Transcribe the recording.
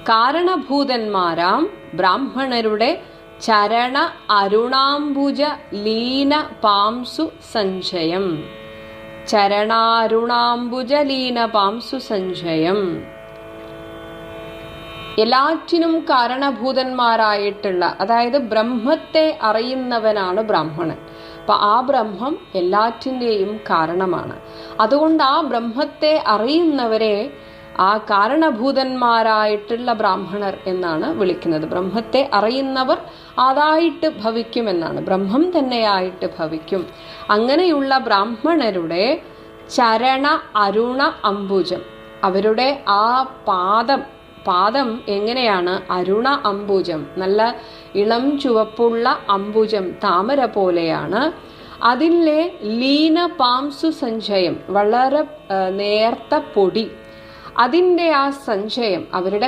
കാരണഭൂതന്മാരാം ബ്രാഹ്മണരുടെ ചരണ അരുണാംബുജ ലീന പാംസു സഞ്ചയം. ചരണാരുണാംബുജ ലീന പാംസു സഞ്ചയം. എല്ലാറ്റിനും കാരണഭൂതന്മാരായിട്ടുള്ള, അതായത് ബ്രഹ്മത്തെ അറിയുന്നവനാണ് ബ്രാഹ്മണൻ. അപ്പൊ ആ ബ്രഹ്മം എല്ലാറ്റിൻ്റെയും കാരണമാണ്. അതുകൊണ്ട് ആ ബ്രഹ്മത്തെ അറിയുന്നവരെ ആ കാരണഭൂതന്മാരായിട്ടുള്ള ബ്രാഹ്മണർ എന്നാണ് വിളിക്കുന്നത്. ബ്രഹ്മത്തെ അറിയുന്നവർ അതായിട്ട് ഭവിക്കുമെന്നാണ്, ബ്രഹ്മം തന്നെയായിട്ട് ഭവിക്കും. അങ്ങനെയുള്ള ബ്രാഹ്മണരുടെ ചരണ അരുണ അംബുജം, അവരുടെ ആ പാദം എങ്ങനെയാണ്? അരുണ അംബുജം, നല്ല ഇളം ചുവപ്പുള്ള അംബുജം, താമര പോലെയാണ്. അതിലെ ലീന പാംസു സഞ്ചയം, വളരെ നേർത്ത പൊടി, അതിൻ്റെ ആ സഞ്ചയം, അവരുടെ